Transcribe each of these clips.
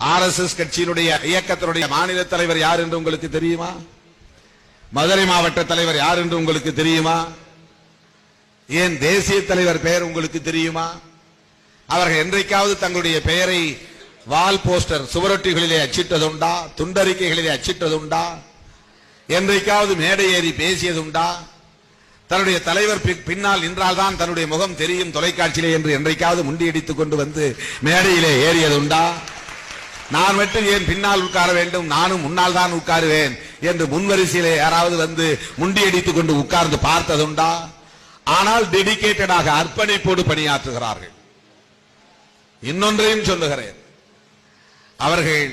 RSS கட்சியினுடைய இயக்கத்தினுடைய மாநில தலைவர் யார் என்று உங்களுக்கு தெரியுமா? மதுரை மாவட்ட தலைவர் யார் என்று உங்களுக்கு தெரியுமா? ஏன் தேசிய தலைவர் பெயர் உங்களுக்கு தெரியுமா? அவர்கள் என்றைக்காவது தங்களுடைய பெயரை வால் போஸ்டர் சுவரொட்டிகளிலே அச்சிட்டதுண்டா? துண்டறிக்கைகளிலே அச்சிட்டதுண்டா? என்றைக்காவது மேடை ஏறி பேசியதுண்டா? தன்னுடைய தலைவர் பின்னால் நின்றால்தான் தன்னுடைய முகம் தெரியும் தொலைக்காட்சியிலே என்று என்றைக்காவது முண்டியடித்துக் கொண்டு வந்து மேடையிலே ஏறியதுண்டா? நான் மட்டும் ஏன் பின்னால் உட்கார வேண்டும், நானும் முன்னால் தான் உட்காருவேன் என்று முன்வரிசையிலே யாராவது வந்து முண்டியடித்துக் கொண்டு உட்கார்ந்து பார்த்ததுண்டா? ஆனால் டெடிகேட்டடாக அர்ப்பணிப்போடு பணியாற்றுகிறார்கள். இன்னொன்றையும் சொல்லுகிறேன், அவர்கள்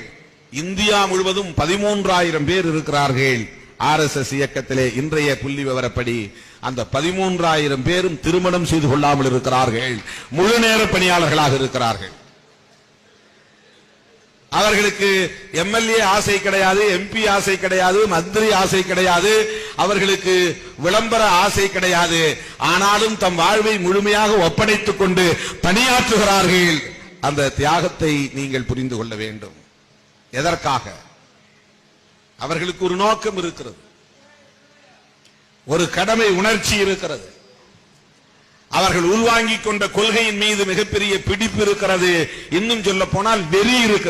இந்தியா முழுவதும் 13,000 பேர் இருக்கிறார்கள் RSS இயக்கத்திலே. இன்றைய புள்ளி விவரப்படி அந்த 13,000 பேரும் திருமணம் செய்து கொள்ளாமல் இருக்கிறார்கள், முழு நேர பணியாளர்களாக இருக்கிறார்கள். அவர்களுக்கு MLA ஆசை கிடையாது, MP ஆசை கிடையாது, மந்திரி ஆசை கிடையாது, அவர்களுக்கு விளம்பர ஆசை கிடையாது. ஆனாலும் தம் வாழ்வை முழுமையாக ஒப்படைத்துக் கொண்டு பணியாற்றுகிறார்கள். அந்த தியாகத்தை நீங்கள் புரிந்து கொள்ள வேண்டும். எதற்காக? அவர்களுக்கு ஒரு நோக்கம் இருக்கிறது, ஒரு கடமை உணர்ச்சி இருக்கிறது, அவர்கள் உள்வாங்கிக் கொண்ட கொள்கையின் மீது மிகப்பெரிய பிடிப்பு இருக்கிறது, இன்னும் சொல்ல போனால் வெறி இருக்கிறது.